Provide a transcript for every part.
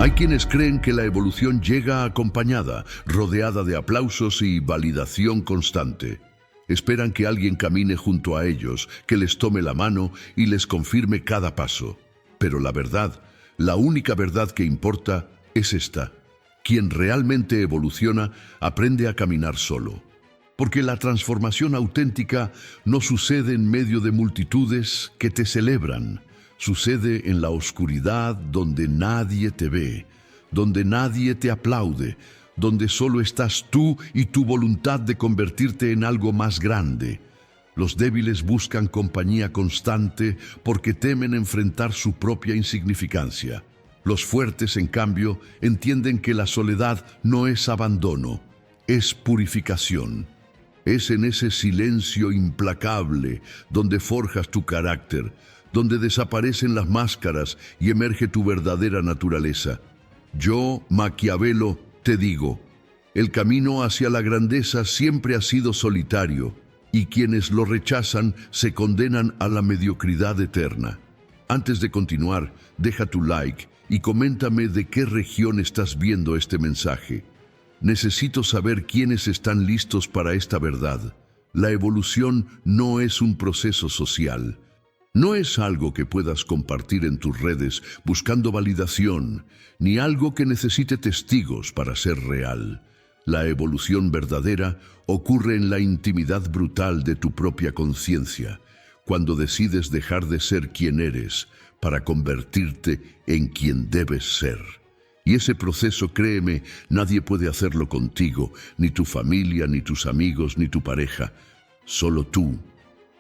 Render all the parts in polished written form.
Hay quienes creen que la evolución llega acompañada, rodeada de aplausos y validación constante. Esperan que alguien camine junto a ellos, que les tome la mano y les confirme cada paso. Pero la verdad, la única verdad que importa es esta. Quien realmente evoluciona aprende a caminar solo. Porque la transformación auténtica no sucede en medio de multitudes que te celebran. Sucede en la oscuridad donde nadie te ve, donde nadie te aplaude, donde solo estás tú y tu voluntad de convertirte en algo más grande. Los débiles buscan compañía constante porque temen enfrentar su propia insignificancia. Los fuertes, en cambio, entienden que la soledad no es abandono, es purificación. Es en ese silencio implacable donde forjas tu carácter, donde desaparecen las máscaras y emerge tu verdadera naturaleza. Yo, Maquiavelo, te digo, el camino hacia la grandeza siempre ha sido solitario, y quienes lo rechazan se condenan a la mediocridad eterna. Antes de continuar, deja tu like y coméntame de qué región estás viendo este mensaje. Necesito saber quiénes están listos para esta verdad. La evolución no es un proceso social. No es algo que puedas compartir en tus redes buscando validación, ni algo que necesite testigos para ser real. La evolución verdadera ocurre en la intimidad brutal de tu propia conciencia, cuando decides dejar de ser quien eres para convertirte en quien debes ser. Y ese proceso, créeme, nadie puede hacerlo contigo, ni tu familia, ni tus amigos, ni tu pareja, solo tú.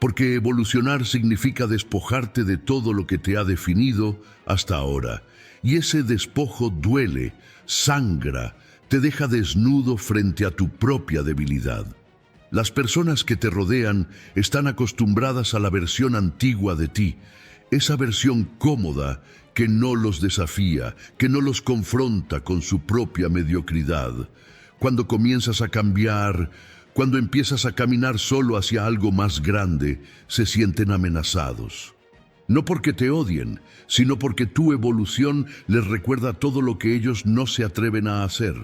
Porque evolucionar significa despojarte de todo lo que te ha definido hasta ahora. Y ese despojo duele, sangra, te deja desnudo frente a tu propia debilidad. Las personas que te rodean están acostumbradas a la versión antigua de ti, esa versión cómoda que no los desafía, que no los confronta con su propia mediocridad. Cuando comienzas a cambiar, cuando empiezas a caminar solo hacia algo más grande, se sienten amenazados. No porque te odien, sino porque tu evolución les recuerda todo lo que ellos no se atreven a hacer.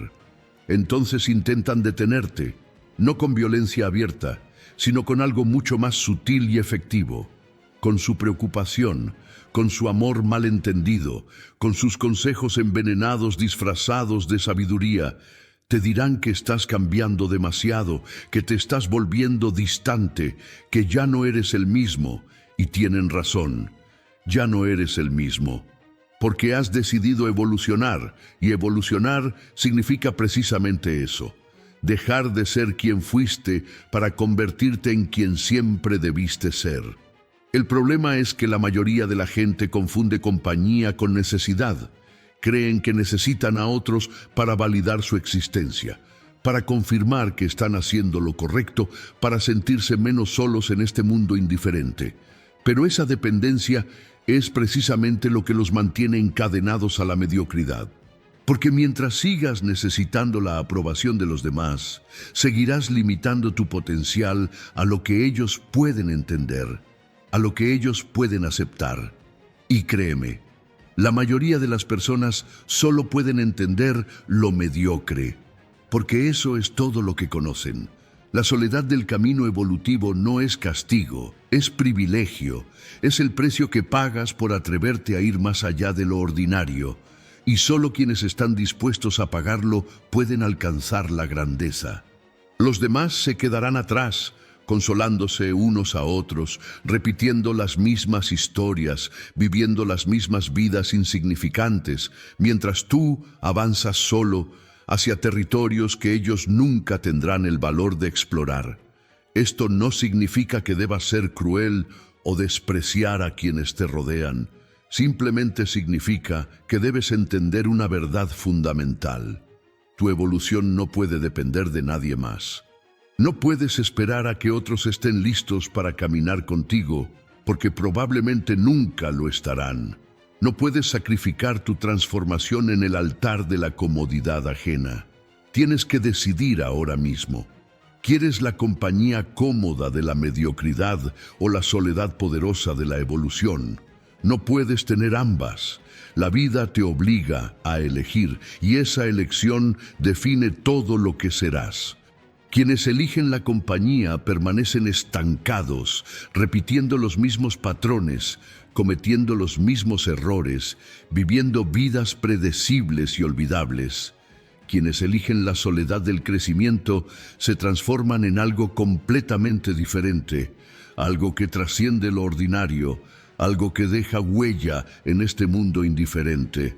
Entonces intentan detenerte, no con violencia abierta, sino con algo mucho más sutil y efectivo, con su preocupación, con su amor malentendido, con sus consejos envenenados disfrazados de sabiduría. Te dirán que estás cambiando demasiado, que te estás volviendo distante, que ya no eres el mismo, y tienen razón. Ya no eres el mismo, porque has decidido evolucionar, y evolucionar significa precisamente eso. Dejar de ser quien fuiste para convertirte en quien siempre debiste ser. El problema es que la mayoría de la gente confunde compañía con necesidad. Creen que necesitan a otros para validar su existencia, para confirmar que están haciendo lo correcto, para sentirse menos solos en este mundo indiferente. Pero esa dependencia es precisamente lo que los mantiene encadenados a la mediocridad. Porque mientras sigas necesitando la aprobación de los demás, seguirás limitando tu potencial a lo que ellos pueden entender, a lo que ellos pueden aceptar. Y créeme, la mayoría de las personas solo pueden entender lo mediocre, porque eso es todo lo que conocen. La soledad del camino evolutivo no es castigo, es privilegio, es el precio que pagas por atreverte a ir más allá de lo ordinario, y solo quienes están dispuestos a pagarlo pueden alcanzar la grandeza. Los demás se quedarán atrás, consolándose unos a otros, repitiendo las mismas historias, viviendo las mismas vidas insignificantes, mientras tú avanzas solo hacia territorios que ellos nunca tendrán el valor de explorar. Esto no significa que debas ser cruel o despreciar a quienes te rodean. Simplemente significa que debes entender una verdad fundamental. Tu evolución no puede depender de nadie más. No puedes esperar a que otros estén listos para caminar contigo, porque probablemente nunca lo estarán. No puedes sacrificar tu transformación en el altar de la comodidad ajena. Tienes que decidir ahora mismo. ¿Quieres la compañía cómoda de la mediocridad o la soledad poderosa de la evolución? No puedes tener ambas. La vida te obliga a elegir y esa elección define todo lo que serás. Quienes eligen la compañía permanecen estancados, repitiendo los mismos patrones, cometiendo los mismos errores, viviendo vidas predecibles y olvidables. Quienes eligen la soledad del crecimiento se transforman en algo completamente diferente, algo que trasciende lo ordinario, algo que deja huella en este mundo indiferente.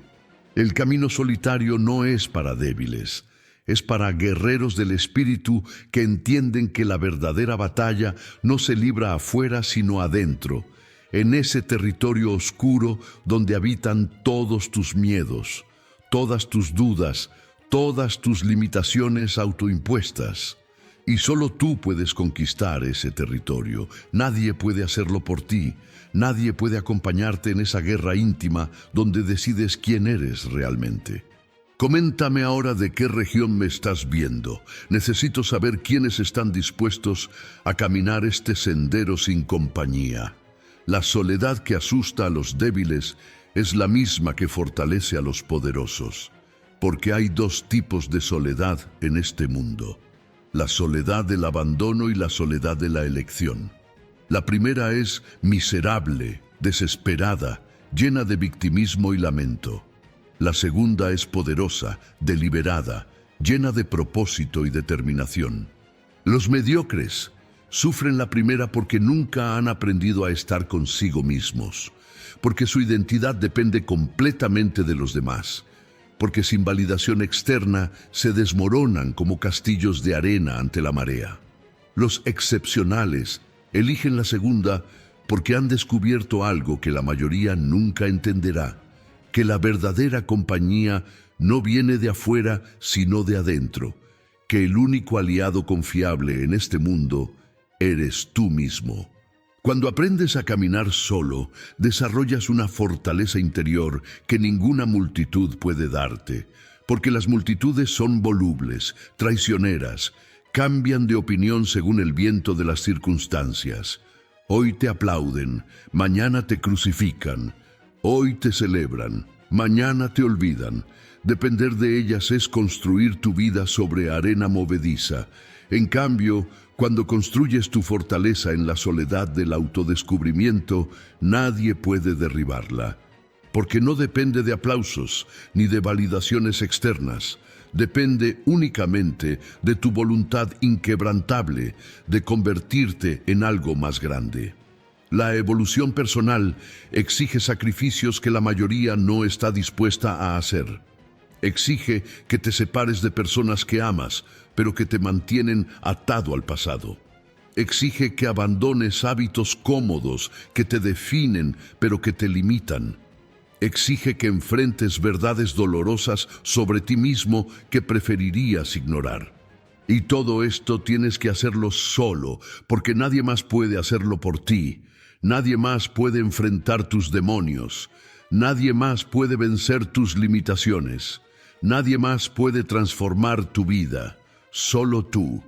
El camino solitario no es para débiles. Es para guerreros del espíritu que entienden que la verdadera batalla no se libra afuera sino adentro, en ese territorio oscuro donde habitan todos tus miedos, todas tus dudas, todas tus limitaciones autoimpuestas. Y solo tú puedes conquistar ese territorio. Nadie puede hacerlo por ti. Nadie puede acompañarte en esa guerra íntima donde decides quién eres realmente. Coméntame ahora de qué región me estás viendo. Necesito saber quiénes están dispuestos a caminar este sendero sin compañía. La soledad que asusta a los débiles es la misma que fortalece a los poderosos. Porque hay dos tipos de soledad en este mundo: la soledad del abandono y la soledad de la elección. La primera es miserable, desesperada, llena de victimismo y lamento. La segunda es poderosa, deliberada, llena de propósito y determinación. Los mediocres sufren la primera porque nunca han aprendido a estar consigo mismos, porque su identidad depende completamente de los demás, porque sin validación externa se desmoronan como castillos de arena ante la marea. Los excepcionales eligen la segunda porque han descubierto algo que la mayoría nunca entenderá: que la verdadera compañía no viene de afuera sino de adentro, que el único aliado confiable en este mundo eres tú mismo. Cuando aprendes a caminar solo, desarrollas una fortaleza interior que ninguna multitud puede darte, porque las multitudes son volubles, traicioneras, cambian de opinión según el viento de las circunstancias. Hoy te aplauden, mañana te crucifican. Hoy te celebran, mañana te olvidan. Depender de ellas es construir tu vida sobre arena movediza. En cambio, cuando construyes tu fortaleza en la soledad del autodescubrimiento, nadie puede derribarla. Porque no depende de aplausos ni de validaciones externas. Depende únicamente de tu voluntad inquebrantable de convertirte en algo más grande. La evolución personal exige sacrificios que la mayoría no está dispuesta a hacer. Exige que te separes de personas que amas, pero que te mantienen atado al pasado. Exige que abandones hábitos cómodos que te definen, pero que te limitan. Exige que enfrentes verdades dolorosas sobre ti mismo que preferirías ignorar. Y todo esto tienes que hacerlo solo, porque nadie más puede hacerlo por ti. Nadie más puede enfrentar tus demonios. Nadie más puede vencer tus limitaciones. Nadie más puede transformar tu vida. Solo tú.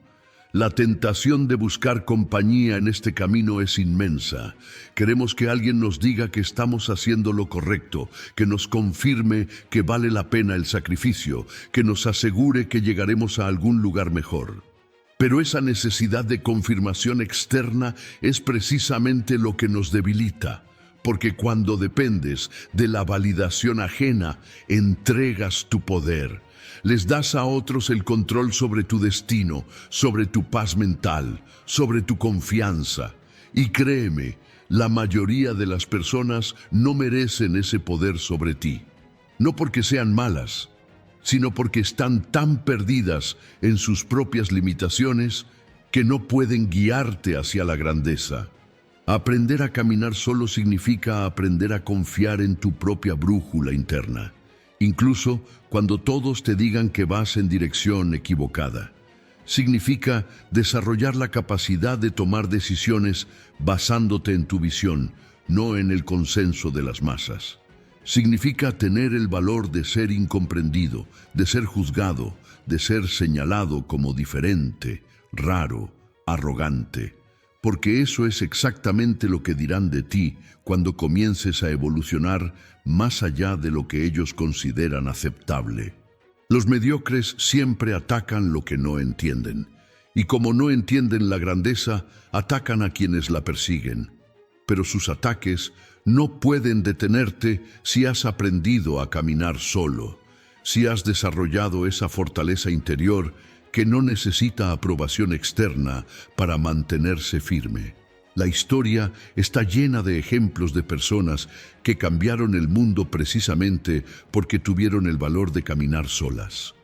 La tentación de buscar compañía en este camino es inmensa. Queremos que alguien nos diga que estamos haciendo lo correcto, que nos confirme que vale la pena el sacrificio, que nos asegure que llegaremos a algún lugar mejor. Pero esa necesidad de confirmación externa es precisamente lo que nos debilita, porque cuando dependes de la validación ajena, entregas tu poder. Les das a otros el control sobre tu destino, sobre tu paz mental, sobre tu confianza. Y créeme, la mayoría de las personas no merecen ese poder sobre ti. No porque sean malas, sino porque están tan perdidas en sus propias limitaciones que no pueden guiarte hacia la grandeza. Aprender a caminar solo significa aprender a confiar en tu propia brújula interna, incluso cuando todos te digan que vas en dirección equivocada. Significa desarrollar la capacidad de tomar decisiones basándote en tu visión, no en el consenso de las masas. Significa tener el valor de ser incomprendido, de ser juzgado, de ser señalado como diferente, raro, arrogante. porque eso es exactamente lo que dirán de ti cuando comiences a evolucionar más allá de lo que ellos consideran aceptable. Los mediocres siempre atacan lo que no entienden, y como no entienden la grandeza, atacan a quienes la persiguen. Pero sus ataques no pueden detenerte si has aprendido a caminar solo, si has desarrollado esa fortaleza interior que no necesita aprobación externa para mantenerse firme. La historia está llena de ejemplos de personas que cambiaron el mundo precisamente porque tuvieron el valor de caminar solas.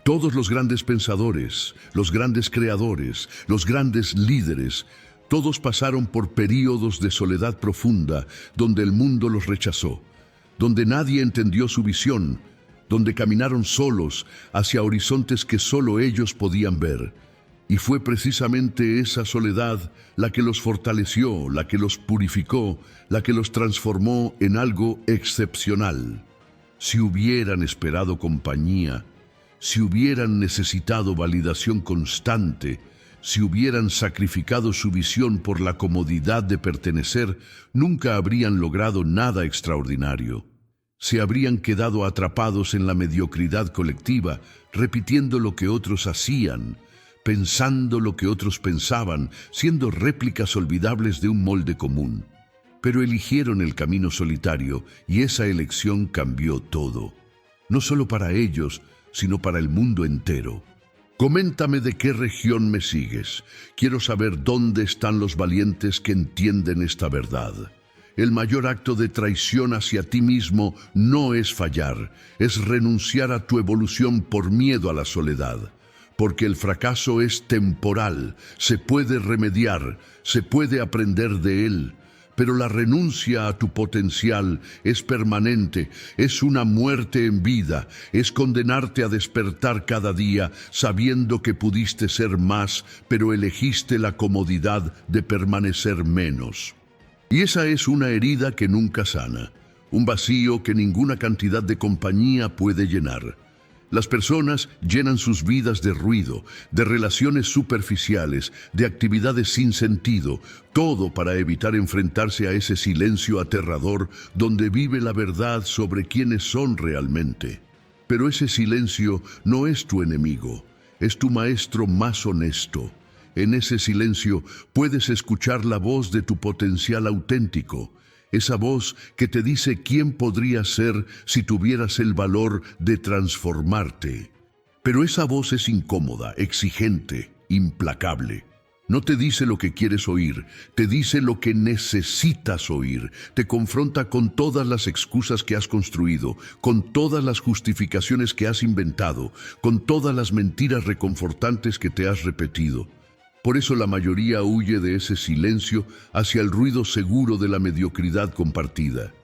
Todos los grandes pensadores, los grandes creadores, los grandes líderes, todos pasaron por períodos de soledad profunda donde el mundo los rechazó, donde nadie entendió su visión, donde caminaron solos hacia horizontes que solo ellos podían ver. Y fue precisamente esa soledad la que los fortaleció, la que los purificó, la que los transformó en algo excepcional. Si hubieran esperado compañía, si hubieran necesitado validación constante, si hubieran sacrificado su visión por la comodidad de pertenecer, nunca habrían logrado nada extraordinario. Se habrían quedado atrapados en la mediocridad colectiva, repitiendo lo que otros hacían, pensando lo que otros pensaban, siendo réplicas olvidables de un molde común. Pero eligieron el camino solitario y esa elección cambió todo. No solo para ellos, sino para el mundo entero. Coméntame de qué región me sigues. Quiero saber dónde están los valientes que entienden esta verdad. El mayor acto de traición hacia ti mismo no es fallar, es renunciar a tu evolución por miedo a la soledad. Porque el fracaso es temporal, se puede remediar, se puede aprender de él. Pero la renuncia a tu potencial es permanente, es una muerte en vida, es condenarte a despertar cada día sabiendo que pudiste ser más, pero elegiste la comodidad de permanecer menos. Y esa es una herida que nunca sana, un vacío que ninguna cantidad de compañía puede llenar. Las personas llenan sus vidas de ruido, de relaciones superficiales, de actividades sin sentido, todo para evitar enfrentarse a ese silencio aterrador donde vive la verdad sobre quiénes son realmente. Pero ese silencio no es tu enemigo, es tu maestro más honesto. En ese silencio puedes escuchar la voz de tu potencial auténtico, esa voz que te dice quién podrías ser si tuvieras el valor de transformarte. Pero esa voz es incómoda, exigente, implacable. No te dice lo que quieres oír, te dice lo que necesitas oír. Te confronta con todas las excusas que has construido, con todas las justificaciones que has inventado, con todas las mentiras reconfortantes que te has repetido. Por eso la mayoría huye de ese silencio hacia el ruido seguro de la mediocridad compartida.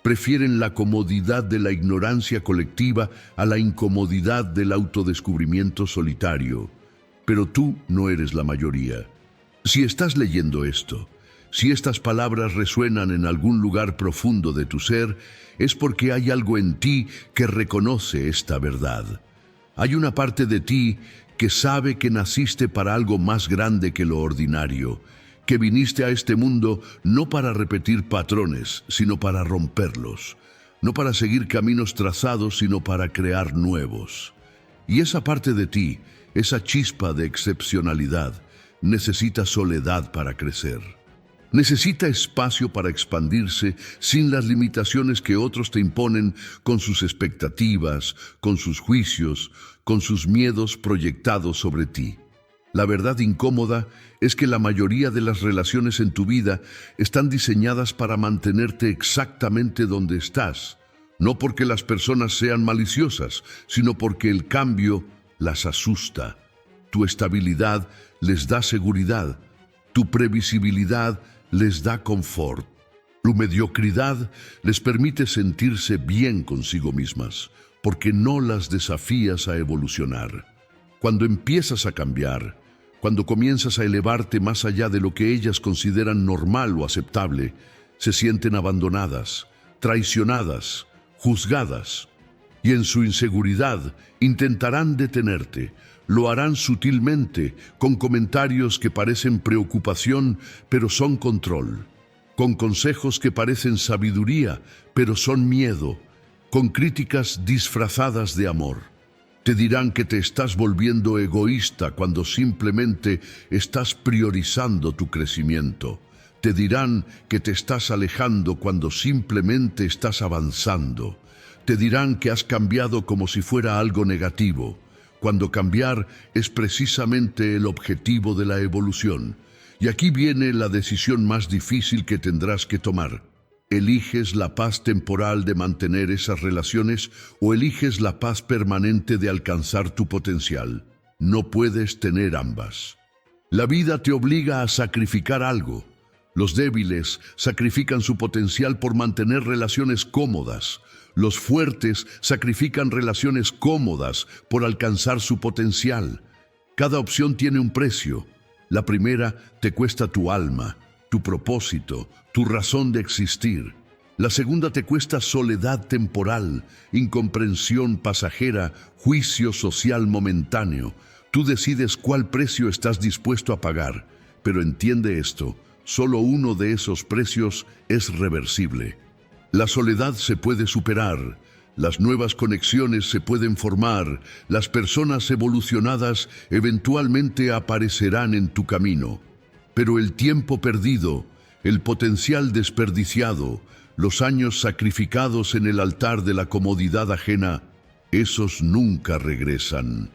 Prefieren la comodidad de la ignorancia colectiva a la incomodidad del autodescubrimiento solitario. Pero tú no eres la mayoría. Si estás leyendo esto, si estas palabras resuenan en algún lugar profundo de tu ser, es porque hay algo en ti que reconoce esta verdad. Hay una parte de ti que sabe que naciste para algo más grande que lo ordinario, que viniste a este mundo no para repetir patrones, sino para romperlos, no para seguir caminos trazados, sino para crear nuevos. Y esa parte de ti, esa chispa de excepcionalidad, necesita soledad para crecer. Necesita espacio para expandirse sin las limitaciones que otros te imponen con sus expectativas, con sus juicios, con sus miedos proyectados sobre ti. La verdad incómoda es que la mayoría de las relaciones en tu vida están diseñadas para mantenerte exactamente donde estás, no porque las personas sean maliciosas, sino porque el cambio las asusta. Tu estabilidad les da seguridad, tu previsibilidad les da confort. Tu mediocridad les permite sentirse bien consigo mismas, porque no las desafías a evolucionar. Cuando empiezas a cambiar, cuando comienzas a elevarte más allá de lo que ellas consideran normal o aceptable, se sienten abandonadas, traicionadas, juzgadas, y en su inseguridad intentarán detenerte, Lo harán sutilmente, con comentarios que parecen preocupación, pero son control, con consejos que parecen sabiduría, pero son miedo, con críticas disfrazadas de amor. Te dirán que te estás volviendo egoísta cuando simplemente estás priorizando tu crecimiento. Te dirán que te estás alejando cuando simplemente estás avanzando. Te dirán que has cambiado como si fuera algo negativo, cuando cambiar es precisamente el objetivo de la evolución. Y aquí viene la decisión más difícil que tendrás que tomar. ¿Eliges la paz temporal de mantener esas relaciones o eliges la paz permanente de alcanzar tu potencial? No puedes tener ambas. La vida te obliga a sacrificar algo. Los débiles sacrifican su potencial por mantener relaciones cómodas. Los fuertes sacrifican relaciones cómodas por alcanzar su potencial. Cada opción tiene un precio. La primera te cuesta tu alma, tu propósito, tu razón de existir. La segunda te cuesta soledad temporal, incomprensión pasajera, juicio social momentáneo. Tú decides cuál precio estás dispuesto a pagar, pero entiende esto, solo uno de esos precios es reversible. La soledad se puede superar, las nuevas conexiones se pueden formar, las personas evolucionadas eventualmente aparecerán en tu camino. Pero el tiempo perdido, el potencial desperdiciado, los años sacrificados en el altar de la comodidad ajena, esos nunca regresan.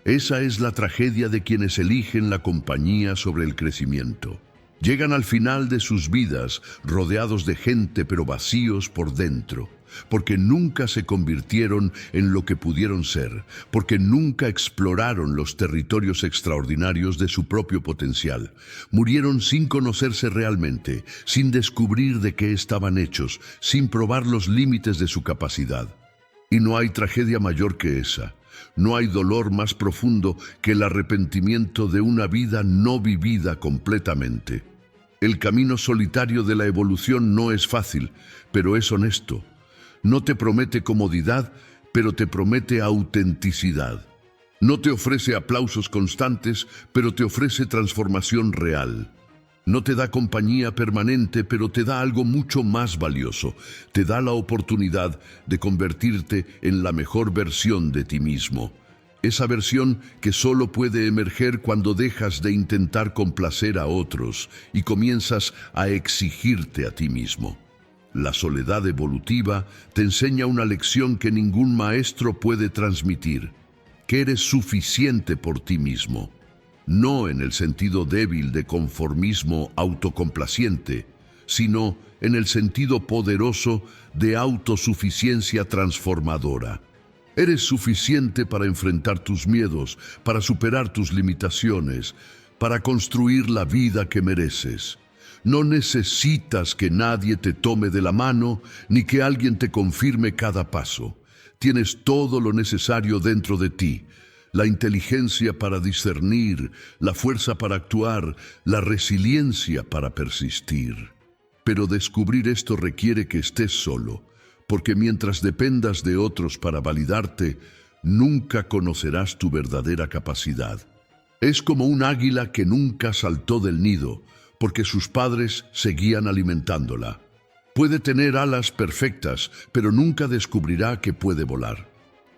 Esa es la tragedia de quienes eligen la compañía sobre el crecimiento. Llegan al final de sus vidas rodeados de gente pero vacíos por dentro, porque nunca se convirtieron en lo que pudieron ser, porque nunca exploraron los territorios extraordinarios de su propio potencial. Murieron sin conocerse realmente, sin descubrir de qué estaban hechos, sin probar los límites de su capacidad. Y no hay tragedia mayor que esa. No hay dolor más profundo que el arrepentimiento de una vida no vivida completamente. El camino solitario de la evolución no es fácil, pero es honesto. No te promete comodidad, pero te promete autenticidad. No te ofrece aplausos constantes, pero te ofrece transformación real. No te da compañía permanente, pero te da algo mucho más valioso. Te da la oportunidad de convertirte en la mejor versión de ti mismo. Esa versión que solo puede emerger cuando dejas de intentar complacer a otros y comienzas a exigirte a ti mismo. La soledad evolutiva te enseña una lección que ningún maestro puede transmitir, que eres suficiente por ti mismo. No en el sentido débil de conformismo autocomplaciente, sino en el sentido poderoso de autosuficiencia transformadora. Eres suficiente para enfrentar tus miedos, para superar tus limitaciones, para construir la vida que mereces. No necesitas que nadie te tome de la mano, ni que alguien te confirme cada paso. Tienes todo lo necesario dentro de ti. La inteligencia para discernir, la fuerza para actuar, la resiliencia para persistir. Pero descubrir esto requiere que estés solo, porque mientras dependas de otros para validarte, nunca conocerás tu verdadera capacidad. Es como un águila que nunca saltó del nido, porque sus padres seguían alimentándola. Puede tener alas perfectas, pero nunca descubrirá que puede volar.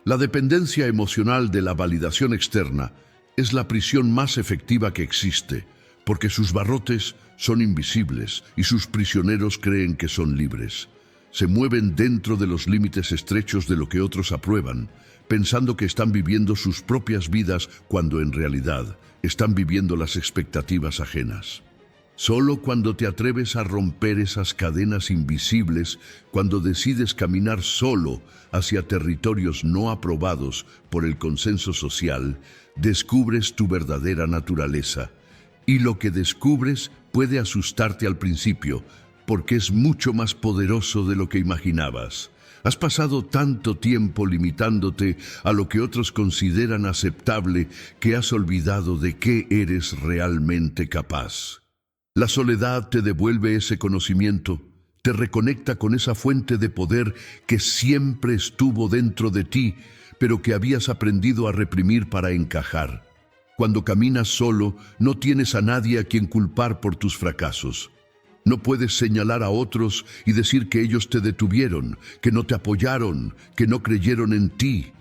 La dependencia emocional de la validación externa es la prisión más efectiva que existe, porque sus barrotes son invisibles y sus prisioneros creen que son libres. Se mueven dentro de los límites estrechos de lo que otros aprueban, pensando que están viviendo sus propias vidas cuando en realidad están viviendo las expectativas ajenas. Solo cuando te atreves a romper esas cadenas invisibles, cuando decides caminar solo hacia territorios no aprobados por el consenso social, descubres tu verdadera naturaleza. Y lo que descubres puede asustarte al principio, porque es mucho más poderoso de lo que imaginabas. Has pasado tanto tiempo limitándote a lo que otros consideran aceptable que has olvidado de qué eres realmente capaz. La soledad te devuelve ese conocimiento, te reconecta con esa fuente de poder que siempre estuvo dentro de ti, pero que habías aprendido a reprimir para encajar. Cuando caminas solo, no tienes a nadie a quien culpar por tus fracasos. No puedes señalar a otros y decir que ellos te detuvieron, que no te apoyaron, que no creyeron en ti.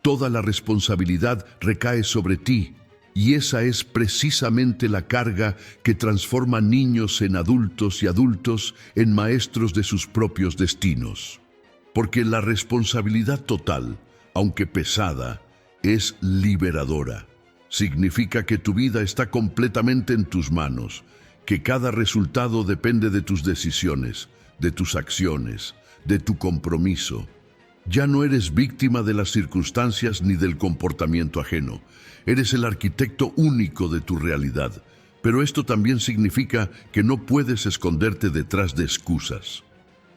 Toda la responsabilidad recae sobre ti, y esa es precisamente la carga que transforma niños en adultos y adultos en maestros de sus propios destinos. Porque la responsabilidad total, aunque pesada, es liberadora. Significa que tu vida está completamente en tus manos, que cada resultado depende de tus decisiones, de tus acciones, de tu compromiso. Ya no eres víctima de las circunstancias ni del comportamiento ajeno. Eres el arquitecto único de tu realidad. Pero esto también significa que no puedes esconderte detrás de excusas.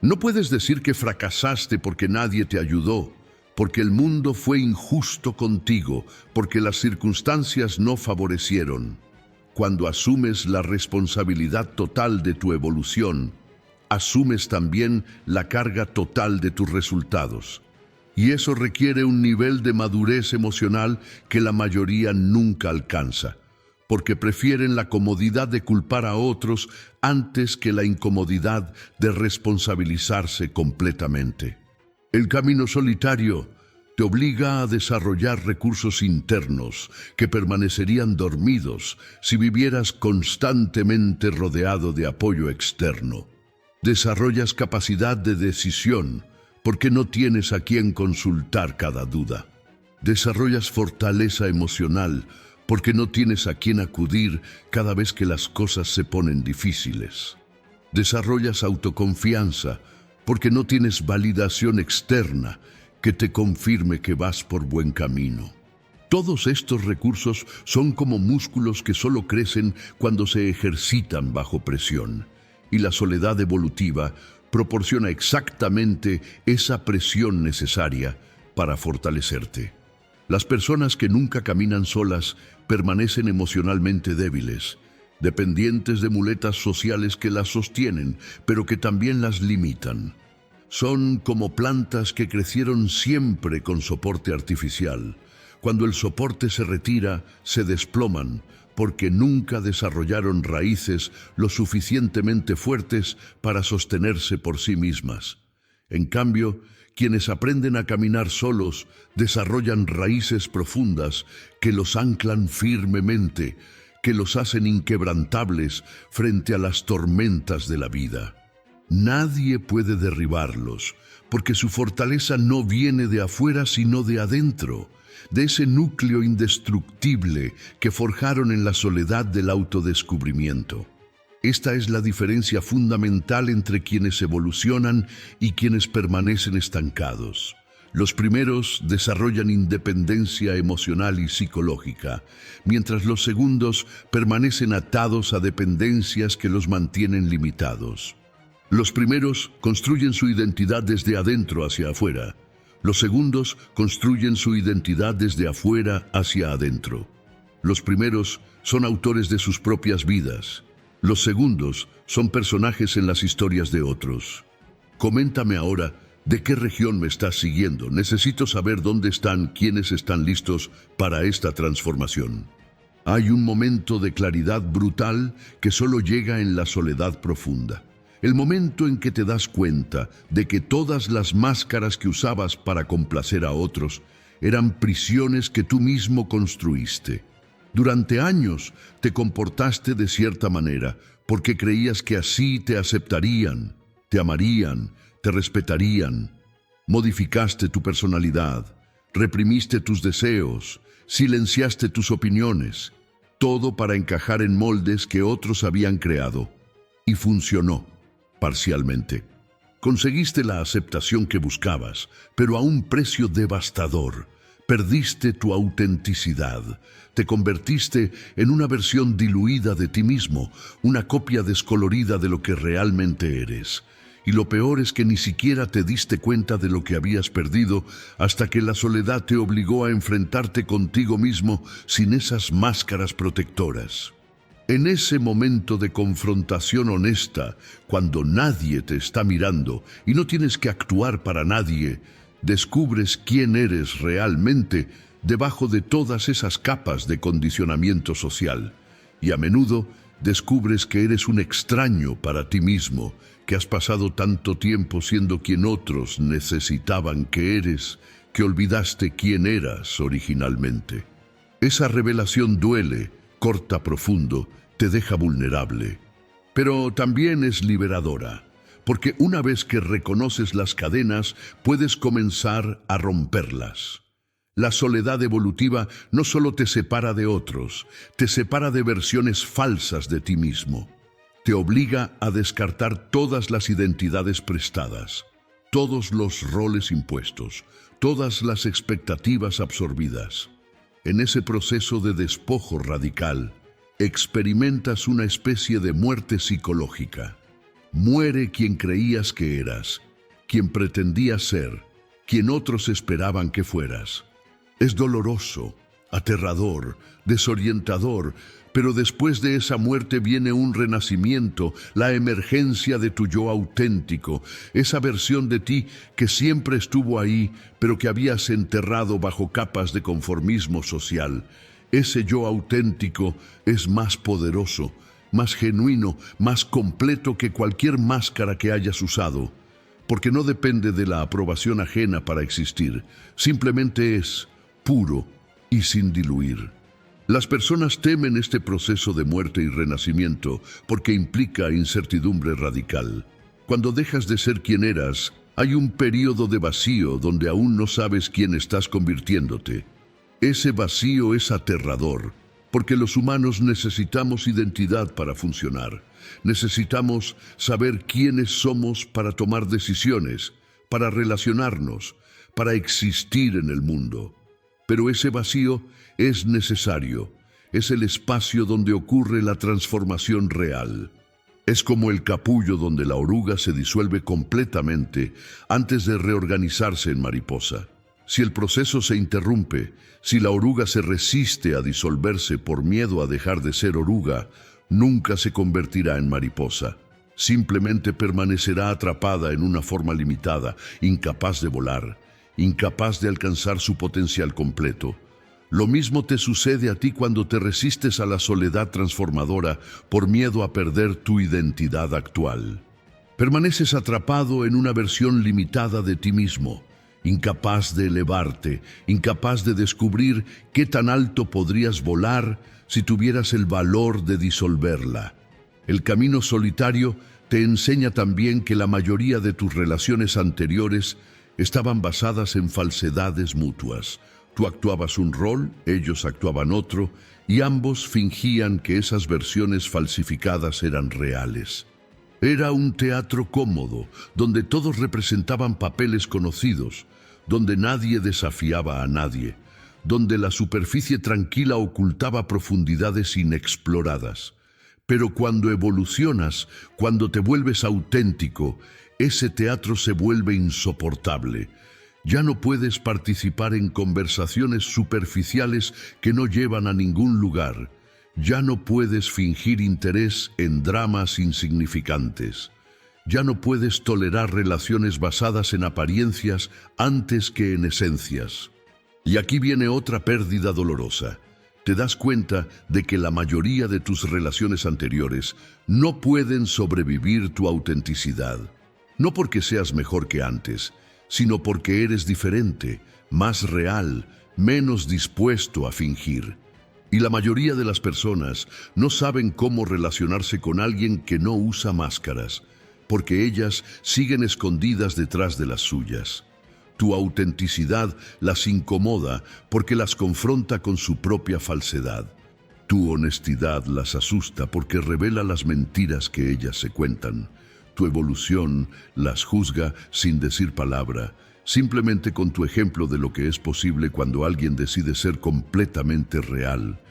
No puedes decir que fracasaste porque nadie te ayudó, porque el mundo fue injusto contigo, porque las circunstancias no favorecieron. Cuando asumes la responsabilidad total de tu evolución, asumes también la carga total de tus resultados. Y eso requiere un nivel de madurez emocional que la mayoría nunca alcanza, porque prefieren la comodidad de culpar a otros antes que la incomodidad de responsabilizarse completamente. El camino solitario te obliga a desarrollar recursos internos que permanecerían dormidos si vivieras constantemente rodeado de apoyo externo. Desarrollas capacidad de decisión porque no tienes a quien consultar cada duda. Desarrollas fortaleza emocional porque no tienes a quien acudir cada vez que las cosas se ponen difíciles. Desarrollas autoconfianza porque no tienes validación externa que te confirme que vas por buen camino. Todos estos recursos son como músculos que solo crecen cuando se ejercitan bajo presión, y la soledad evolutiva proporciona exactamente esa presión necesaria para fortalecerte. Las personas que nunca caminan solas permanecen emocionalmente débiles, dependientes de muletas sociales que las sostienen, pero que también las limitan. Son como plantas que crecieron siempre con soporte artificial. Cuando el soporte se retira, se desploman, porque nunca desarrollaron raíces lo suficientemente fuertes para sostenerse por sí mismas. En cambio, quienes aprenden a caminar solos desarrollan raíces profundas que los anclan firmemente, que los hacen inquebrantables frente a las tormentas de la vida. Nadie puede derribarlos, porque su fortaleza no viene de afuera sino de adentro, de ese núcleo indestructible que forjaron en la soledad del autodescubrimiento. Esta es la diferencia fundamental entre quienes evolucionan y quienes permanecen estancados. Los primeros desarrollan independencia emocional y psicológica, mientras los segundos permanecen atados a dependencias que los mantienen limitados. Los primeros construyen su identidad desde adentro hacia afuera. Los segundos construyen su identidad desde afuera hacia adentro. Los primeros son autores de sus propias vidas. Los segundos son personajes en las historias de otros. Coméntame ahora de qué región me estás siguiendo. Necesito saber dónde están quienes están listos para esta transformación. Hay un momento de claridad brutal que solo llega en la soledad profunda. El momento en que te das cuenta de que todas las máscaras que usabas para complacer a otros eran prisiones que tú mismo construiste. Durante años te comportaste de cierta manera porque creías que así te aceptarían, te amarían, te respetarían. Modificaste tu personalidad, reprimiste tus deseos, silenciaste tus opiniones, todo para encajar en moldes que otros habían creado. Y funcionó. Parcialmente. Conseguiste la aceptación que buscabas, pero a un precio devastador. Perdiste tu autenticidad. Te convertiste en una versión diluida de ti mismo, una copia descolorida de lo que realmente eres. Y lo peor es que ni siquiera te diste cuenta de lo que habías perdido hasta que la soledad te obligó a enfrentarte contigo mismo sin esas máscaras protectoras. En ese momento de confrontación honesta, cuando nadie te está mirando y no tienes que actuar para nadie, Descubres quién eres realmente debajo de todas esas capas de condicionamiento social. Y a menudo descubres que eres un extraño para ti mismo, que has pasado tanto tiempo siendo quien otros necesitaban que eres, que olvidaste quién eras originalmente. Esa revelación duele, corta profundo, te deja vulnerable. Pero también es liberadora, porque una vez que reconoces las cadenas, puedes comenzar a romperlas. La soledad evolutiva no solo te separa de otros, te separa de versiones falsas de ti mismo. Te obliga a descartar todas las identidades prestadas, todos los roles impuestos, todas las expectativas absorbidas. En ese proceso de despojo radical, experimentas una especie de muerte psicológica. Muere quien creías que eras, quien pretendías ser, quien otros esperaban que fueras. Es doloroso, aterrador, desorientador, pero después de esa muerte viene un renacimiento, la emergencia de tu yo auténtico, esa versión de ti que siempre estuvo ahí, pero que habías enterrado bajo capas de conformismo social. Ese yo auténtico es más poderoso, más genuino, más completo que cualquier máscara que hayas usado, porque no depende de la aprobación ajena para existir, simplemente es puro y sin diluir. Las personas temen este proceso de muerte y renacimiento porque implica incertidumbre radical. Cuando dejas de ser quien eras, hay un periodo de vacío donde aún no sabes quién estás convirtiéndote. Ese vacío es aterrador, porque los humanos necesitamos identidad para funcionar. Necesitamos saber quiénes somos para tomar decisiones, para relacionarnos, para existir en el mundo. Pero ese vacío es necesario, es el espacio donde ocurre la transformación real. Es como el capullo donde la oruga se disuelve completamente antes de reorganizarse en mariposa. Si el proceso se interrumpe, si la oruga se resiste a disolverse por miedo a dejar de ser oruga, nunca se convertirá en mariposa. Simplemente permanecerá atrapada en una forma limitada, incapaz de volar, incapaz de alcanzar su potencial completo. Lo mismo te sucede a ti cuando te resistes a la soledad transformadora por miedo a perder tu identidad actual. Permaneces atrapado en una versión limitada de ti mismo, incapaz de elevarte, incapaz de descubrir qué tan alto podrías volar si tuvieras el valor de disolverla. El camino solitario te enseña también que la mayoría de tus relaciones anteriores estaban basadas en falsedades mutuas. Tú actuabas un rol, ellos actuaban otro, y ambos fingían que esas versiones falsificadas eran reales. Era un teatro cómodo, donde todos representaban papeles conocidos, donde nadie desafiaba a nadie, donde la superficie tranquila ocultaba profundidades inexploradas. Pero cuando evolucionas, cuando te vuelves auténtico, ese teatro se vuelve insoportable. Ya no puedes participar en conversaciones superficiales que no llevan a ningún lugar. Ya no puedes fingir interés en dramas insignificantes. Ya no puedes tolerar relaciones basadas en apariencias antes que en esencias. Y aquí viene otra pérdida dolorosa. Te das cuenta de que la mayoría de tus relaciones anteriores no pueden sobrevivir tu autenticidad. No porque seas mejor que antes, sino porque eres diferente, más real, menos dispuesto a fingir. Y la mayoría de las personas no saben cómo relacionarse con alguien que no usa máscaras, porque ellas siguen escondidas detrás de las suyas. Tu autenticidad las incomoda porque las confronta con su propia falsedad. Tu honestidad las asusta porque revela las mentiras que ellas se cuentan. Tu evolución las juzga sin decir palabra, simplemente con tu ejemplo de lo que es posible cuando alguien decide ser completamente real.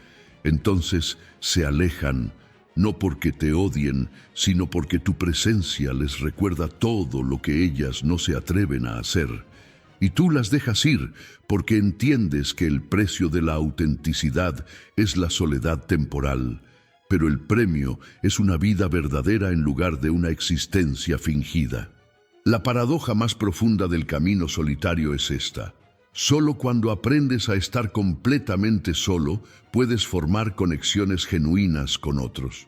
Entonces se alejan, no porque te odien, sino porque tu presencia les recuerda todo lo que ellas no se atreven a hacer. Y tú las dejas ir porque entiendes que el precio de la autenticidad es la soledad temporal, pero el premio es una vida verdadera en lugar de una existencia fingida. La paradoja más profunda del camino solitario es esta. Solo cuando aprendes a estar completamente solo, puedes formar conexiones genuinas con otros.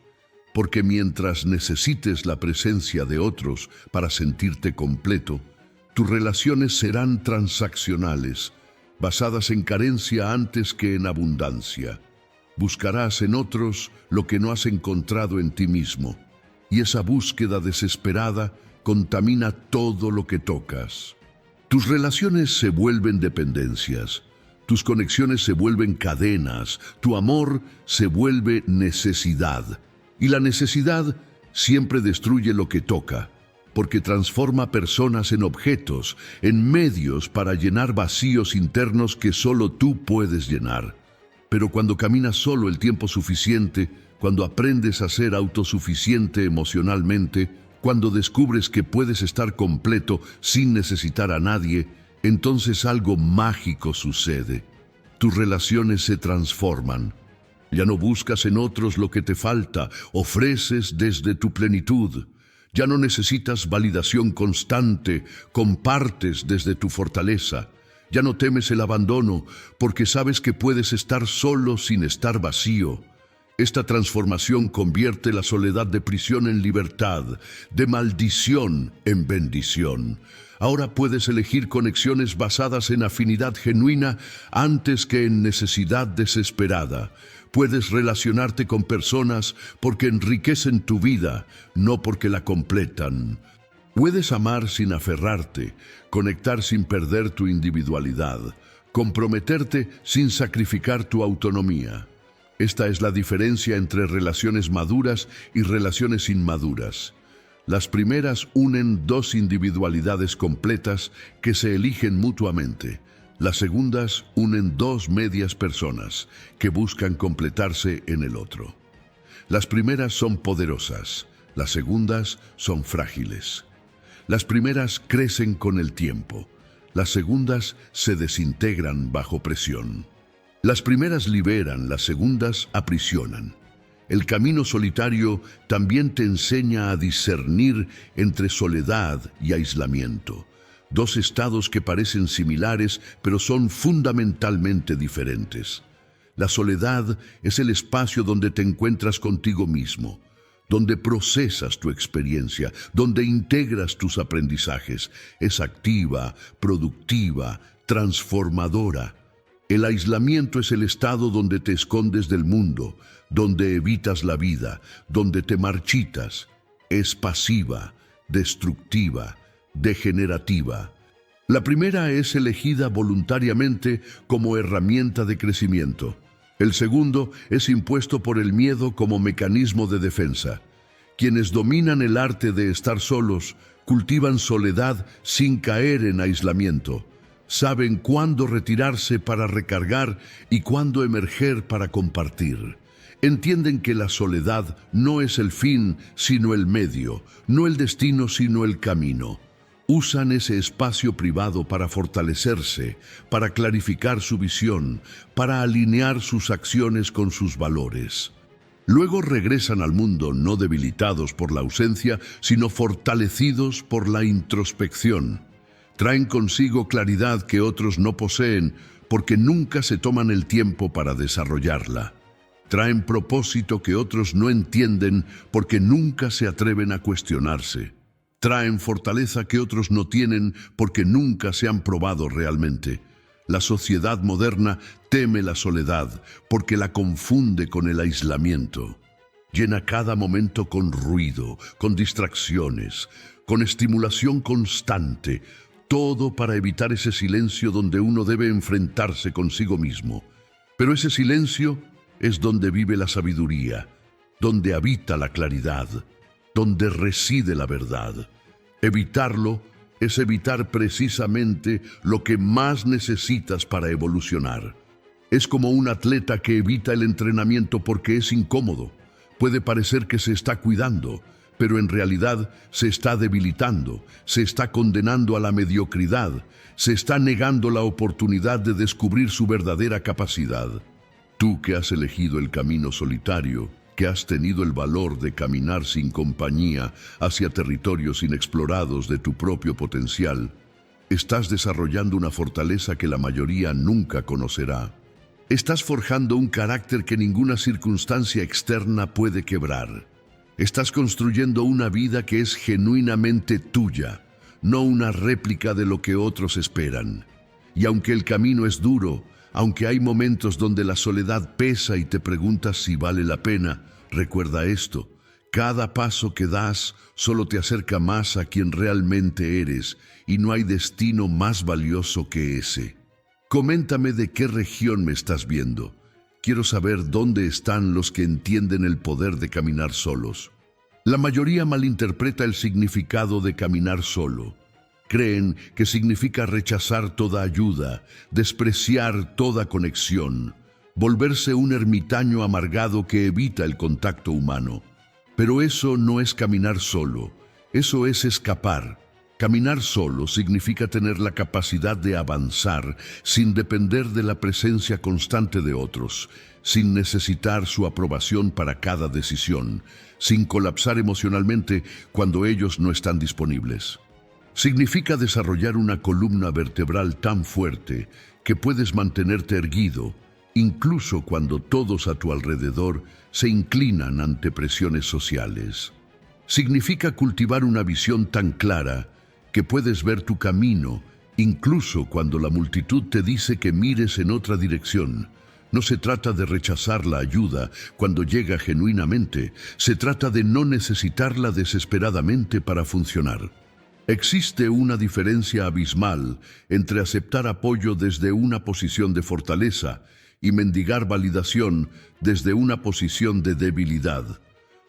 Porque mientras necesites la presencia de otros para sentirte completo, tus relaciones serán transaccionales, basadas en carencia antes que en abundancia. Buscarás en otros lo que no has encontrado en ti mismo, y esa búsqueda desesperada contamina todo lo que tocas. Tus relaciones se vuelven dependencias, tus conexiones se vuelven cadenas, tu amor se vuelve necesidad. Y la necesidad siempre destruye lo que toca, porque transforma personas en objetos, en medios para llenar vacíos internos que solo tú puedes llenar. Pero cuando caminas solo el tiempo suficiente, cuando aprendes a ser autosuficiente emocionalmente, cuando descubres que puedes estar completo sin necesitar a nadie, entonces algo mágico sucede. Tus relaciones se transforman. Ya no buscas en otros lo que te falta, ofreces desde tu plenitud. Ya no necesitas validación constante, compartes desde tu fortaleza. Ya no temes el abandono, porque sabes que puedes estar solo sin estar vacío. Esta transformación convierte la soledad de prisión en libertad, de maldición en bendición. Ahora puedes elegir conexiones basadas en afinidad genuina antes que en necesidad desesperada. Puedes relacionarte con personas porque enriquecen tu vida, no porque la completan. Puedes amar sin aferrarte, conectar sin perder tu individualidad, comprometerte sin sacrificar tu autonomía. Esta es la diferencia entre relaciones maduras y relaciones inmaduras. Las primeras unen dos individualidades completas que se eligen mutuamente. Las segundas unen dos medias personas que buscan completarse en el otro. Las primeras son poderosas, las segundas son frágiles. Las primeras crecen con el tiempo, las segundas se desintegran bajo presión. Las primeras liberan, las segundas aprisionan. El camino solitario también te enseña a discernir entre soledad y aislamiento. Dos estados que parecen similares, pero son fundamentalmente diferentes. La soledad es el espacio donde te encuentras contigo mismo, donde procesas tu experiencia, donde integras tus aprendizajes. Es activa, productiva, transformadora. El aislamiento es el estado donde te escondes del mundo, donde evitas la vida, donde te marchitas. Es pasiva, destructiva, degenerativa. La primera es elegida voluntariamente como herramienta de crecimiento. El segundo es impuesto por el miedo como mecanismo de defensa. Quienes dominan el arte de estar solos cultivan soledad sin caer en aislamiento. Saben cuándo retirarse para recargar y cuándo emerger para compartir. Entienden que la soledad no es el fin, sino el medio, no el destino, sino el camino. Usan ese espacio privado para fortalecerse, para clarificar su visión, para alinear sus acciones con sus valores. Luego regresan al mundo no debilitados por la ausencia, sino fortalecidos por la introspección. Traen consigo claridad que otros no poseen porque nunca se toman el tiempo para desarrollarla. Traen propósito que otros no entienden porque nunca se atreven a cuestionarse. Traen fortaleza que otros no tienen porque nunca se han probado realmente. La sociedad moderna teme la soledad porque la confunde con el aislamiento. Llena cada momento con ruido, con distracciones, con estimulación constante, todo para evitar ese silencio donde uno debe enfrentarse consigo mismo. Pero ese silencio es donde vive la sabiduría, donde habita la claridad, donde reside la verdad. Evitarlo es evitar precisamente lo que más necesitas para evolucionar. Es como un atleta que evita el entrenamiento porque es incómodo. Puede parecer que se está cuidando, pero en realidad se está debilitando, se está condenando a la mediocridad, se está negando la oportunidad de descubrir su verdadera capacidad. Tú que has elegido el camino solitario, que has tenido el valor de caminar sin compañía hacia territorios inexplorados de tu propio potencial, estás desarrollando una fortaleza que la mayoría nunca conocerá. Estás forjando un carácter que ninguna circunstancia externa puede quebrar. Estás construyendo una vida que es genuinamente tuya, no una réplica de lo que otros esperan. Y aunque el camino es duro, aunque hay momentos donde la soledad pesa y te preguntas si vale la pena, recuerda esto: cada paso que das solo te acerca más a quien realmente eres, y no hay destino más valioso que ese. Coméntame de qué región me estás viendo. Quiero saber dónde están los que entienden el poder de caminar solos. La mayoría malinterpreta el significado de caminar solo. Creen que significa rechazar toda ayuda, despreciar toda conexión, volverse un ermitaño amargado que evita el contacto humano. Pero eso no es caminar solo, eso es escapar. Caminar solo significa tener la capacidad de avanzar sin depender de la presencia constante de otros, sin necesitar su aprobación para cada decisión, sin colapsar emocionalmente cuando ellos no están disponibles. Significa desarrollar una columna vertebral tan fuerte que puedes mantenerte erguido, incluso cuando todos a tu alrededor se inclinan ante presiones sociales. Significa cultivar una visión tan clara que puedes ver tu camino, incluso cuando la multitud te dice que mires en otra dirección. No se trata de rechazar la ayuda cuando llega genuinamente, se trata de no necesitarla desesperadamente para funcionar. Existe una diferencia abismal entre aceptar apoyo desde una posición de fortaleza y mendigar validación desde una posición de debilidad.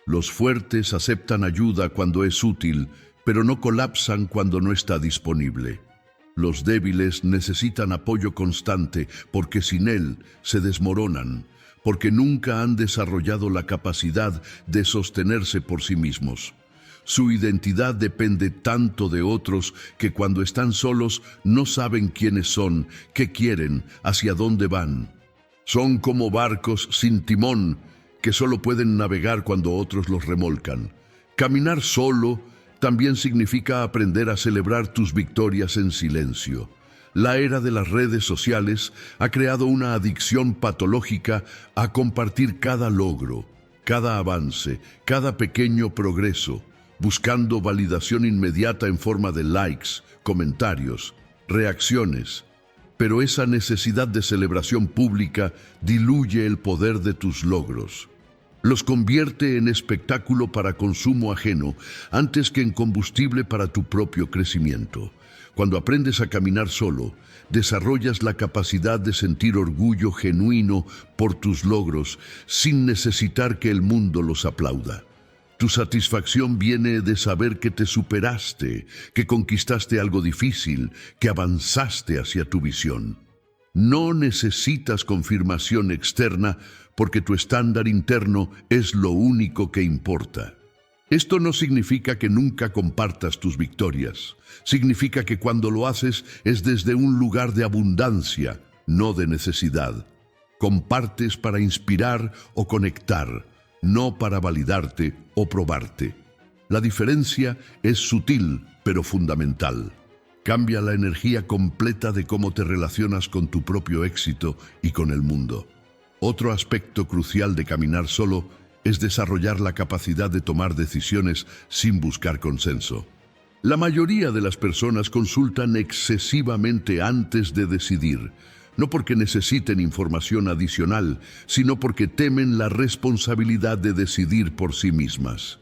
Los fuertes aceptan ayuda cuando es útil, pero no colapsan cuando no está disponible. Los débiles necesitan apoyo constante porque sin él se desmoronan, porque nunca han desarrollado la capacidad de sostenerse por sí mismos. Su identidad depende tanto de otros que cuando están solos no saben quiénes son, qué quieren, hacia dónde van. Son como barcos sin timón que solo pueden navegar cuando otros los remolcan. Caminar solo también significa aprender a celebrar tus victorias en silencio. La era de las redes sociales ha creado una adicción patológica a compartir cada logro, cada avance, cada pequeño progreso, buscando validación inmediata en forma de likes, comentarios, reacciones. Pero esa necesidad de celebración pública diluye el poder de tus logros. Los convierte en espectáculo para consumo ajeno antes que en combustible para tu propio crecimiento. Cuando aprendes a caminar solo, desarrollas la capacidad de sentir orgullo genuino por tus logros sin necesitar que el mundo los aplauda. Tu satisfacción viene de saber que te superaste, que conquistaste algo difícil, que avanzaste hacia tu visión. No necesitas confirmación externa porque tu estándar interno es lo único que importa. Esto no significa que nunca compartas tus victorias. Significa que cuando lo haces es desde un lugar de abundancia, no de necesidad. Compartes para inspirar o conectar, no para validarte o probarte. La diferencia es sutil, pero fundamental. Cambia la energía completa de cómo te relacionas con tu propio éxito y con el mundo. Otro aspecto crucial de caminar solo es desarrollar la capacidad de tomar decisiones sin buscar consenso. La mayoría de las personas consultan excesivamente antes de decidir, no porque necesiten información adicional, sino porque temen la responsabilidad de decidir por sí mismas.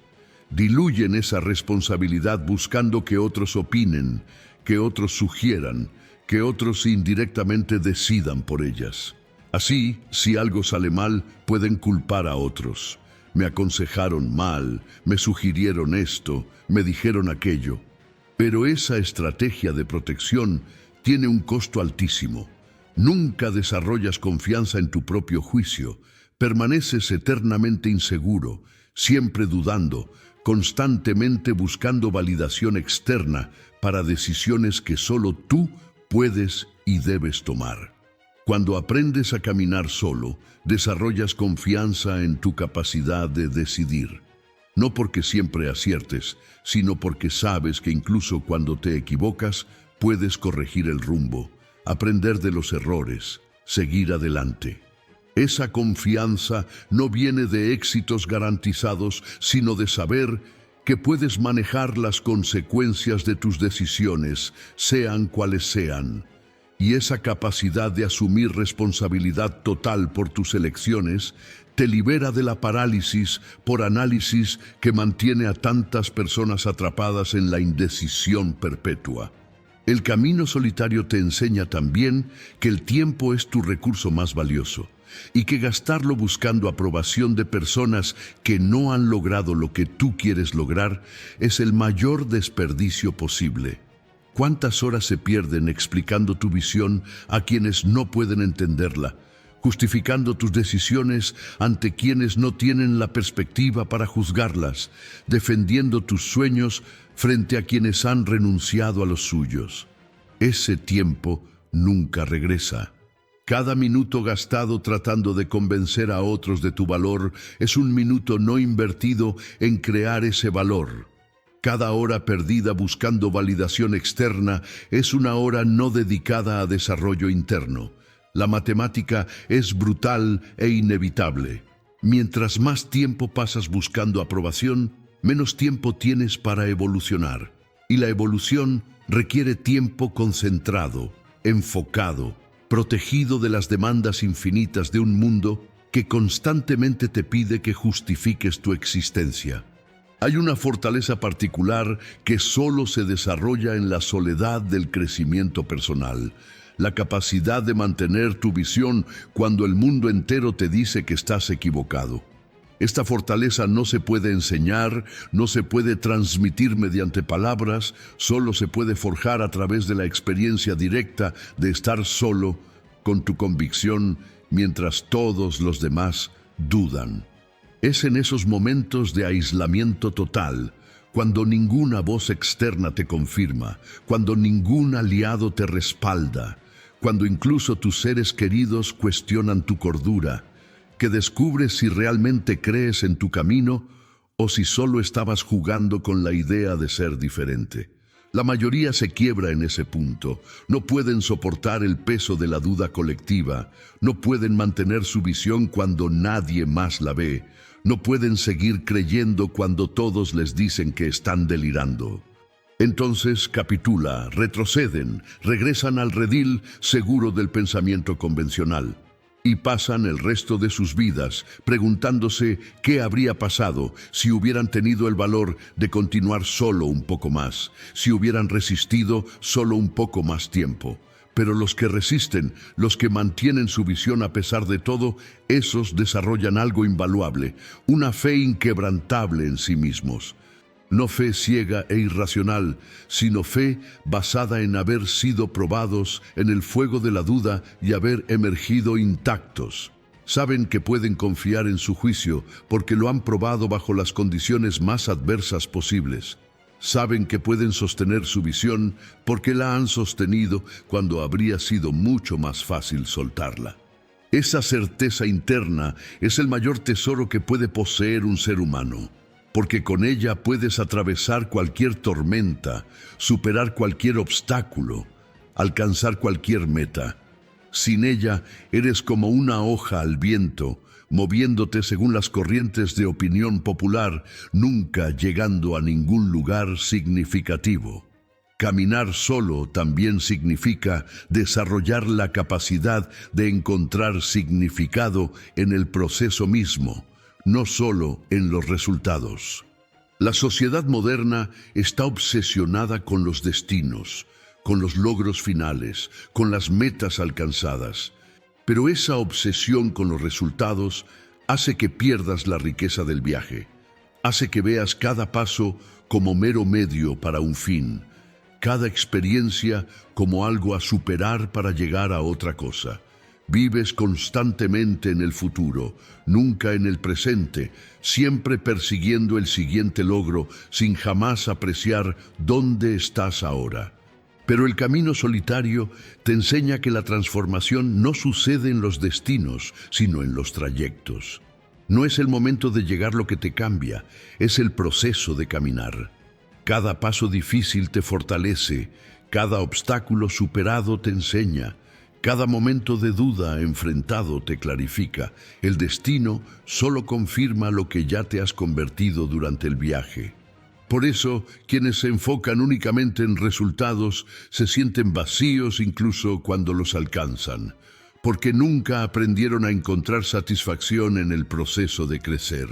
Diluyen esa responsabilidad buscando que otros opinen, que otros sugieran, que otros indirectamente decidan por ellas. Así, si algo sale mal, pueden culpar a otros. Me aconsejaron mal, me sugirieron esto, me dijeron aquello. Pero esa estrategia de protección tiene un costo altísimo. Nunca desarrollas confianza en tu propio juicio. Permaneces eternamente inseguro, siempre dudando, constantemente buscando validación externa para decisiones que solo tú puedes y debes tomar. Cuando aprendes a caminar solo, desarrollas confianza en tu capacidad de decidir. No porque siempre aciertes, sino porque sabes que incluso cuando te equivocas, puedes corregir el rumbo, aprender de los errores, seguir adelante. Esa confianza no viene de éxitos garantizados, sino de saber que puedes manejar las consecuencias de tus decisiones, sean cuales sean. Y esa capacidad de asumir responsabilidad total por tus elecciones te libera de la parálisis por análisis que mantiene a tantas personas atrapadas en la indecisión perpetua. El camino solitario te enseña también que el tiempo es tu recurso más valioso y que gastarlo buscando aprobación de personas que no han logrado lo que tú quieres lograr es el mayor desperdicio posible. ¿Cuántas horas se pierden explicando tu visión a quienes no pueden entenderla, justificando tus decisiones ante quienes no tienen la perspectiva para juzgarlas, defendiendo tus sueños frente a quienes han renunciado a los suyos? Ese tiempo nunca regresa. Cada minuto gastado tratando de convencer a otros de tu valor es un minuto no invertido en crear ese valor. Cada hora perdida buscando validación externa es una hora no dedicada a desarrollo interno. La matemática es brutal e inevitable. Mientras más tiempo pasas buscando aprobación, menos tiempo tienes para evolucionar. Y la evolución requiere tiempo concentrado, enfocado, protegido de las demandas infinitas de un mundo que constantemente te pide que justifiques tu existencia. Hay una fortaleza particular que solo se desarrolla en la soledad del crecimiento personal, la capacidad de mantener tu visión cuando el mundo entero te dice que estás equivocado. Esta fortaleza no se puede enseñar, no se puede transmitir mediante palabras, solo se puede forjar a través de la experiencia directa de estar solo con tu convicción mientras todos los demás dudan. Es en esos momentos de aislamiento total, cuando ninguna voz externa te confirma, cuando ningún aliado te respalda, cuando incluso tus seres queridos cuestionan tu cordura, que descubres si realmente crees en tu camino o si solo estabas jugando con la idea de ser diferente. La mayoría se quiebra en ese punto. No pueden soportar el peso de la duda colectiva. No pueden mantener su visión cuando nadie más la ve. No pueden seguir creyendo cuando todos les dicen que están delirando. Entonces capitulan, retroceden, regresan al redil seguro del pensamiento convencional. Y pasan el resto de sus vidas preguntándose qué habría pasado si hubieran tenido el valor de continuar solo un poco más, si hubieran resistido solo un poco más tiempo. Pero los que resisten, los que mantienen su visión a pesar de todo, esos desarrollan algo invaluable, una fe inquebrantable en sí mismos. No fe ciega e irracional, sino fe basada en haber sido probados en el fuego de la duda y haber emergido intactos. Saben que pueden confiar en su juicio porque lo han probado bajo las condiciones más adversas posibles. Saben que pueden sostener su visión porque la han sostenido cuando habría sido mucho más fácil soltarla. Esa certeza interna es el mayor tesoro que puede poseer un ser humano, porque con ella puedes atravesar cualquier tormenta, superar cualquier obstáculo, alcanzar cualquier meta. Sin ella, eres como una hoja al viento, moviéndote según las corrientes de opinión popular, nunca llegando a ningún lugar significativo. Caminar solo también significa desarrollar la capacidad de encontrar significado en el proceso mismo, no solo en los resultados. La sociedad moderna está obsesionada con los destinos, con los logros finales, con las metas alcanzadas. Pero esa obsesión con los resultados hace que pierdas la riqueza del viaje, hace que veas cada paso como mero medio para un fin, cada experiencia como algo a superar para llegar a otra cosa. Vives constantemente en el futuro, nunca en el presente, siempre persiguiendo el siguiente logro sin jamás apreciar dónde estás ahora. Pero el camino solitario te enseña que la transformación no sucede en los destinos, sino en los trayectos. No es el momento de llegar lo que te cambia, es el proceso de caminar. Cada paso difícil te fortalece, cada obstáculo superado te enseña, cada momento de duda enfrentado te clarifica. El destino solo confirma lo que ya te has convertido durante el viaje. Por eso, quienes se enfocan únicamente en resultados se sienten vacíos incluso cuando los alcanzan, porque nunca aprendieron a encontrar satisfacción en el proceso de crecer.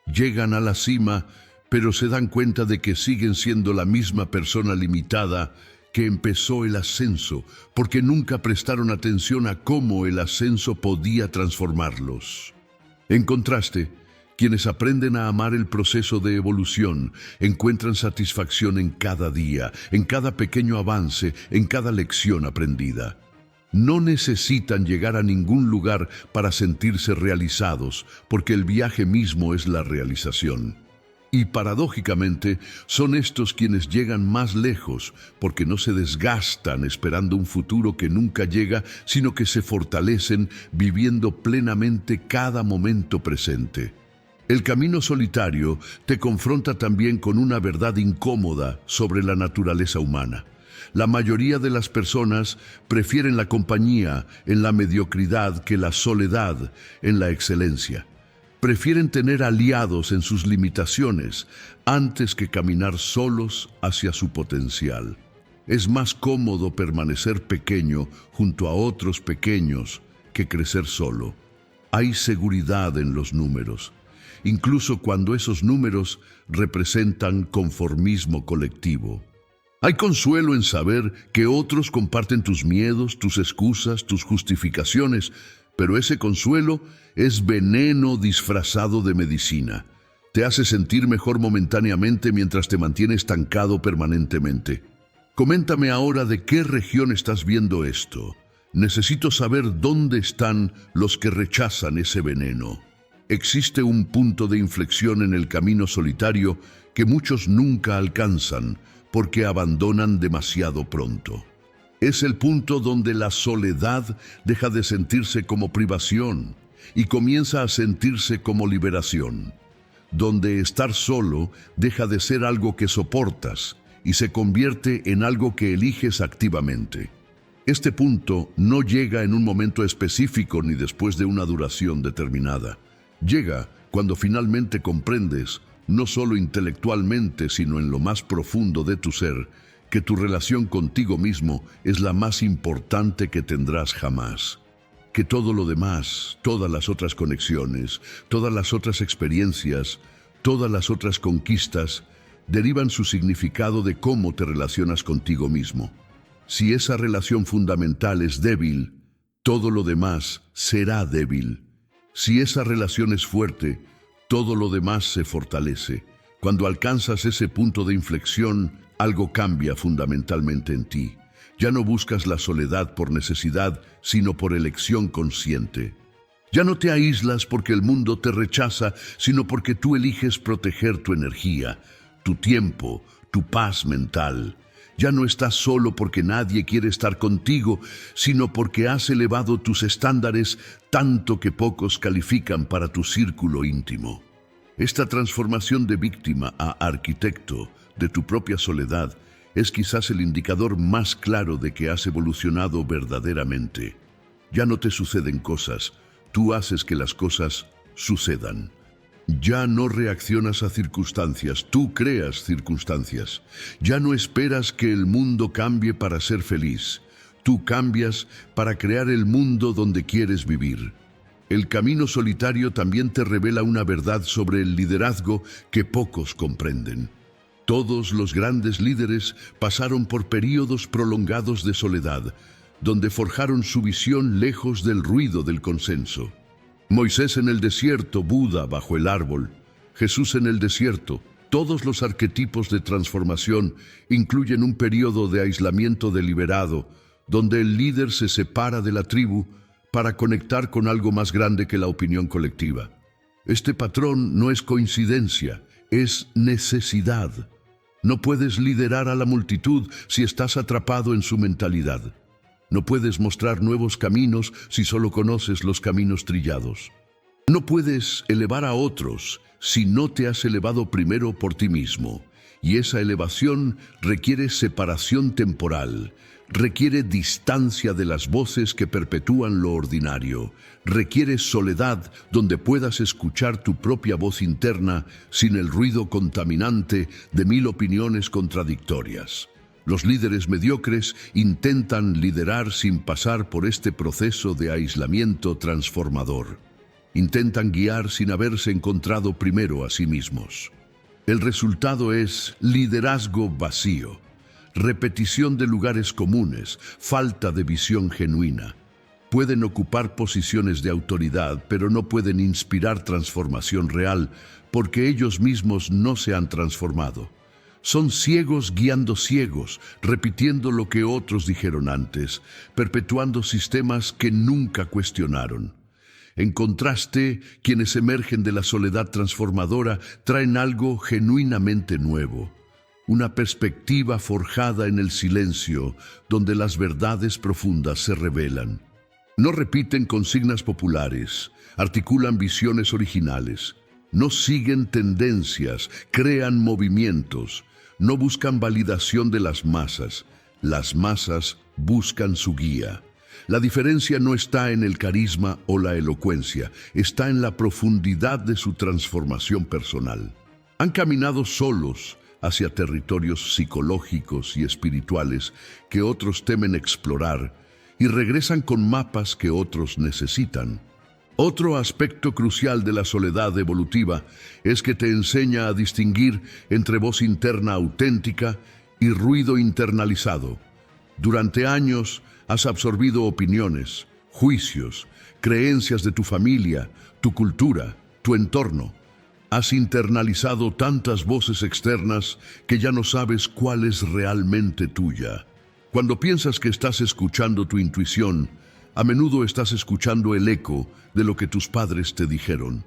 Llegan a la cima, pero se dan cuenta de que siguen siendo la misma persona limitada que empezó el ascenso, porque nunca prestaron atención a cómo el ascenso podía transformarlos. En contraste, quienes aprenden a amar el proceso de evolución encuentran satisfacción en cada día, en cada pequeño avance, en cada lección aprendida. No necesitan llegar a ningún lugar para sentirse realizados, porque el viaje mismo es la realización. Y paradójicamente, son estos quienes llegan más lejos, porque no se desgastan esperando un futuro que nunca llega, sino que se fortalecen viviendo plenamente cada momento presente. El camino solitario te confronta también con una verdad incómoda sobre la naturaleza humana. La mayoría de las personas prefieren la compañía en la mediocridad que la soledad en la excelencia. Prefieren tener aliados en sus limitaciones antes que caminar solos hacia su potencial. Es más cómodo permanecer pequeño junto a otros pequeños que crecer solo. Hay seguridad en los números, incluso cuando esos números representan conformismo colectivo. Hay consuelo en saber que otros comparten tus miedos, tus excusas, tus justificaciones, pero ese consuelo es veneno disfrazado de medicina. Te hace sentir mejor momentáneamente mientras te mantiene estancado permanentemente. Coméntame ahora de qué región estás viendo esto. Necesito saber dónde están los que rechazan ese veneno. Existe un punto de inflexión en el camino solitario que muchos nunca alcanzan porque abandonan demasiado pronto. Es el punto donde la soledad deja de sentirse como privación y comienza a sentirse como liberación, donde estar solo deja de ser algo que soportas y se convierte en algo que eliges activamente. Este punto no llega en un momento específico ni después de una duración determinada. Llega cuando finalmente comprendes, no solo intelectualmente, sino en lo más profundo de tu ser, que tu relación contigo mismo es la más importante que tendrás jamás. Que todo lo demás, todas las otras conexiones, todas las otras experiencias, todas las otras conquistas, derivan su significado de cómo te relacionas contigo mismo. Si esa relación fundamental es débil, todo lo demás será débil. Si esa relación es fuerte, todo lo demás se fortalece. Cuando alcanzas ese punto de inflexión, algo cambia fundamentalmente en ti. Ya no buscas la soledad por necesidad, sino por elección consciente. Ya no te aíslas porque el mundo te rechaza, sino porque tú eliges proteger tu energía, tu tiempo, tu paz mental. Ya no estás solo porque nadie quiere estar contigo, sino porque has elevado tus estándares tanto que pocos califican para tu círculo íntimo. Esta transformación de víctima a arquitecto de tu propia soledad es quizás el indicador más claro de que has evolucionado verdaderamente. Ya no te suceden cosas, tú haces que las cosas sucedan. Ya no reaccionas a circunstancias, tú creas circunstancias. Ya no esperas que el mundo cambie para ser feliz. Tú cambias para crear el mundo donde quieres vivir. El camino solitario también te revela una verdad sobre el liderazgo que pocos comprenden. Todos los grandes líderes pasaron por períodos prolongados de soledad, donde forjaron su visión lejos del ruido del consenso. Moisés en el desierto, Buda bajo el árbol, Jesús en el desierto. Todos los arquetipos de transformación incluyen un periodo de aislamiento deliberado, donde el líder se separa de la tribu para conectar con algo más grande que la opinión colectiva. Este patrón no es coincidencia, es necesidad. No puedes liderar a la multitud si estás atrapado en su mentalidad. No puedes mostrar nuevos caminos si solo conoces los caminos trillados. No puedes elevar a otros si no te has elevado primero por ti mismo. Y esa elevación requiere separación temporal, requiere distancia de las voces que perpetúan lo ordinario, requiere soledad donde puedas escuchar tu propia voz interna sin el ruido contaminante de 1000 opiniones contradictorias. Los líderes mediocres intentan liderar sin pasar por este proceso de aislamiento transformador. Intentan guiar sin haberse encontrado primero a sí mismos. El resultado es liderazgo vacío, repetición de lugares comunes, falta de visión genuina. Pueden ocupar posiciones de autoridad, pero no pueden inspirar transformación real porque ellos mismos no se han transformado. Son ciegos guiando ciegos, repitiendo lo que otros dijeron antes, perpetuando sistemas que nunca cuestionaron. En contraste, quienes emergen de la soledad transformadora traen algo genuinamente nuevo, una perspectiva forjada en el silencio, donde las verdades profundas se revelan. No repiten consignas populares, articulan visiones originales, no siguen tendencias, crean movimientos, no buscan validación de las masas buscan su guía. La diferencia no está en el carisma o la elocuencia, está en la profundidad de su transformación personal. Han caminado solos hacia territorios psicológicos y espirituales que otros temen explorar y regresan con mapas que otros necesitan. Otro aspecto crucial de la soledad evolutiva es que te enseña a distinguir entre voz interna auténtica y ruido internalizado. Durante años, has absorbido opiniones, juicios, creencias de tu familia, tu cultura, tu entorno. Has internalizado tantas voces externas que ya no sabes cuál es realmente tuya. Cuando piensas que estás escuchando tu intuición, a menudo estás escuchando el eco de lo que tus padres te dijeron.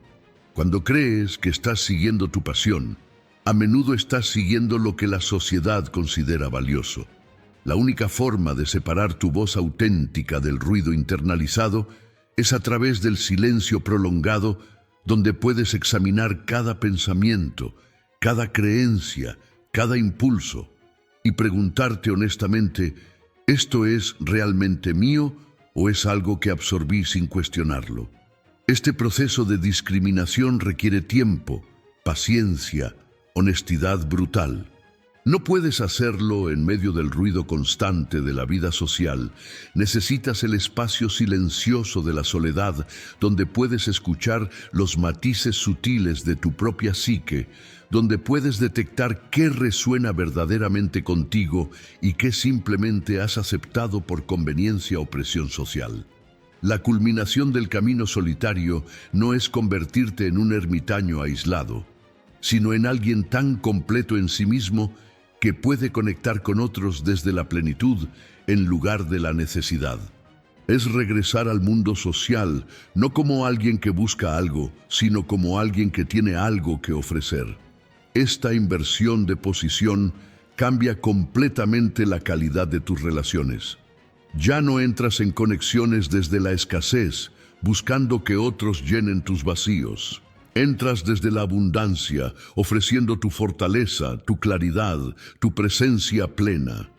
Cuando crees que estás siguiendo tu pasión, a menudo estás siguiendo lo que la sociedad considera valioso. La única forma de separar tu voz auténtica del ruido internalizado es a través del silencio prolongado, donde puedes examinar cada pensamiento, cada creencia, cada impulso, y preguntarte honestamente, ¿esto es realmente mío o es algo que absorbí sin cuestionarlo? Este proceso de discriminación requiere tiempo, paciencia, honestidad brutal. No puedes hacerlo en medio del ruido constante de la vida social. Necesitas el espacio silencioso de la soledad, donde puedes escuchar los matices sutiles de tu propia psique, donde puedes detectar qué resuena verdaderamente contigo y qué simplemente has aceptado por conveniencia o presión social. La culminación del camino solitario no es convertirte en un ermitaño aislado, sino en alguien tan completo en sí mismo que puede conectar con otros desde la plenitud en lugar de la necesidad. Es regresar al mundo social, no como alguien que busca algo, sino como alguien que tiene algo que ofrecer. Esta inversión de posición cambia completamente la calidad de tus relaciones. Ya no entras en conexiones desde la escasez, buscando que otros llenen tus vacíos. Entras desde la abundancia, ofreciendo tu fortaleza, tu claridad, tu presencia plena.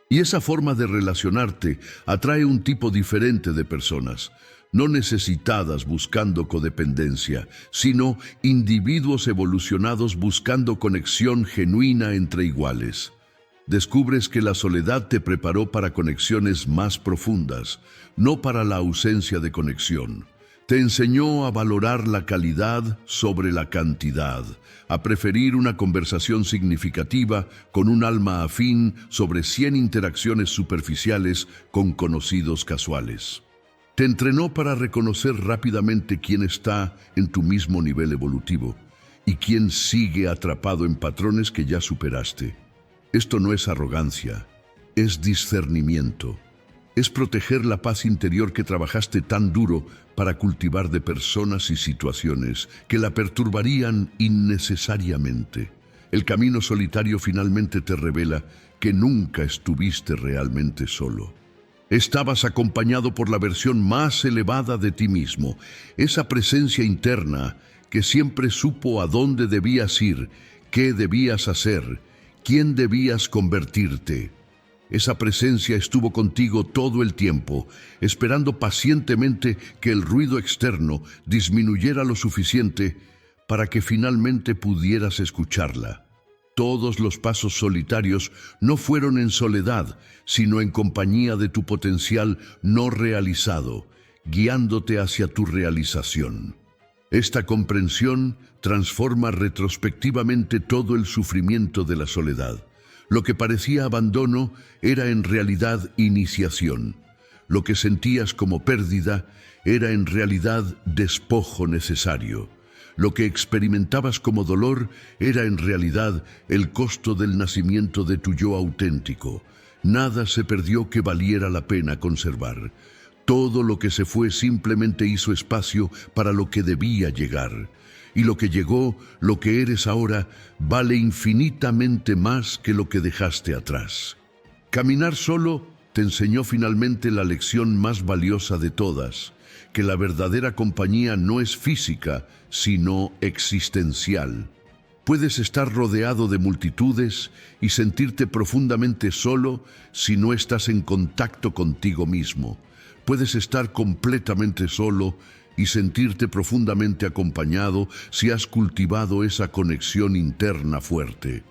Y esa forma de relacionarte atrae un tipo diferente de personas, no necesitadas buscando codependencia, sino individuos evolucionados buscando conexión genuina entre iguales. Descubres que la soledad te preparó para conexiones más profundas, no para la ausencia de conexión. Te enseñó a valorar la calidad sobre la cantidad, a preferir una conversación significativa con un alma afín sobre 100 interacciones superficiales con conocidos casuales. Te entrenó para reconocer rápidamente quién está en tu mismo nivel evolutivo y quién sigue atrapado en patrones que ya superaste. Esto no es arrogancia, es discernimiento. Es proteger la paz interior que trabajaste tan duro para cultivar de personas y situaciones que la perturbarían innecesariamente. El camino solitario finalmente te revela que nunca estuviste realmente solo. Estabas acompañado por la versión más elevada de ti mismo, esa presencia interna que siempre supo a dónde debías ir, qué debías hacer, quién debías convertirte. Esa presencia estuvo contigo todo el tiempo, esperando pacientemente que el ruido externo disminuyera lo suficiente para que finalmente pudieras escucharla. Todos los pasos solitarios no fueron en soledad, sino en compañía de tu potencial no realizado, guiándote hacia tu realización. Esta comprensión transforma retrospectivamente todo el sufrimiento de la soledad. Lo que parecía abandono era en realidad iniciación. Lo que sentías como pérdida era en realidad despojo necesario. Lo que experimentabas como dolor era en realidad el costo del nacimiento de tu yo auténtico. Nada se perdió que valiera la pena conservar. Todo lo que se fue simplemente hizo espacio para lo que debía llegar. Y lo que llegó, lo que eres ahora, vale infinitamente más que lo que dejaste atrás. Caminar solo te enseñó finalmente la lección más valiosa de todas, que la verdadera compañía no es física, sino existencial. Puedes estar rodeado de multitudes y sentirte profundamente solo si no estás en contacto contigo mismo. Puedes estar completamente solo y sentirte profundamente acompañado si has cultivado esa conexión interna fuerte.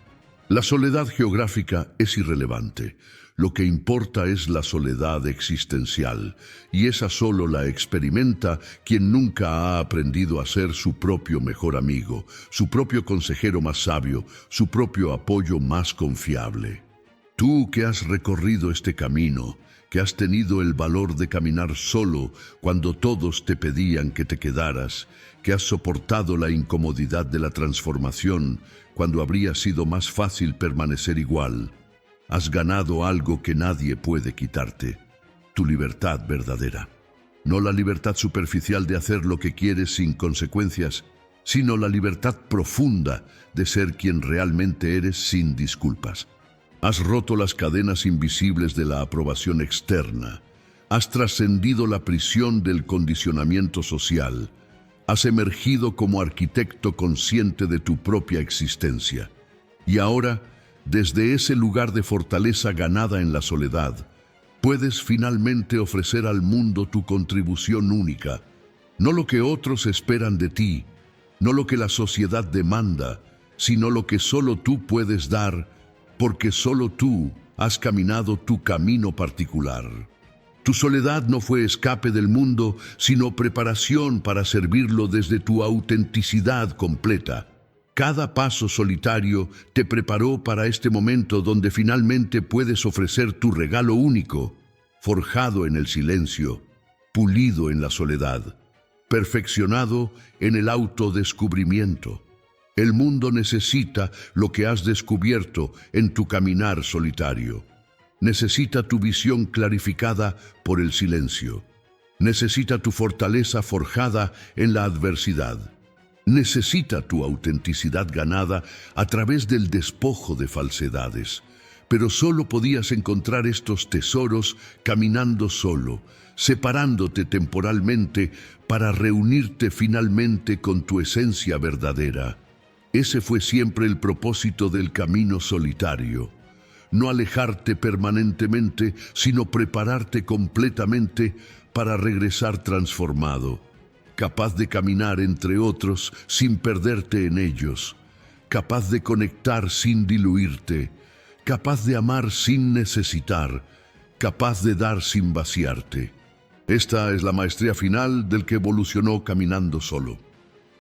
La soledad geográfica es irrelevante. Lo que importa es la soledad existencial, y esa solo la experimenta quien nunca ha aprendido a ser su propio mejor amigo, su propio consejero más sabio, su propio apoyo más confiable. Tú que has recorrido este camino, que has tenido el valor de caminar solo cuando todos te pedían que te quedaras, que has soportado la incomodidad de la transformación cuando habría sido más fácil permanecer igual, has ganado algo que nadie puede quitarte, tu libertad verdadera. No la libertad superficial de hacer lo que quieres sin consecuencias, sino la libertad profunda de ser quien realmente eres sin disculpas. Has roto las cadenas invisibles de la aprobación externa. Has trascendido la prisión del condicionamiento social. Has emergido como arquitecto consciente de tu propia existencia. Y ahora, desde ese lugar de fortaleza ganada en la soledad, puedes finalmente ofrecer al mundo tu contribución única. No lo que otros esperan de ti, no lo que la sociedad demanda, sino lo que solo tú puedes dar, porque solo tú has caminado tu camino particular. Tu soledad no fue escape del mundo, sino preparación para servirlo desde tu autenticidad completa. Cada paso solitario te preparó para este momento donde finalmente puedes ofrecer tu regalo único, forjado en el silencio, pulido en la soledad, perfeccionado en el autodescubrimiento. El mundo necesita lo que has descubierto en tu caminar solitario. Necesita tu visión clarificada por el silencio. Necesita tu fortaleza forjada en la adversidad. Necesita tu autenticidad ganada a través del despojo de falsedades. Pero solo podías encontrar estos tesoros caminando solo, separándote temporalmente para reunirte finalmente con tu esencia verdadera. Ese fue siempre el propósito del camino solitario. No alejarte permanentemente, sino prepararte completamente para regresar transformado, capaz de caminar entre otros sin perderte en ellos, capaz de conectar sin diluirte, capaz de amar sin necesitar, capaz de dar sin vaciarte. Esta es la maestría final del que evolucionó caminando solo.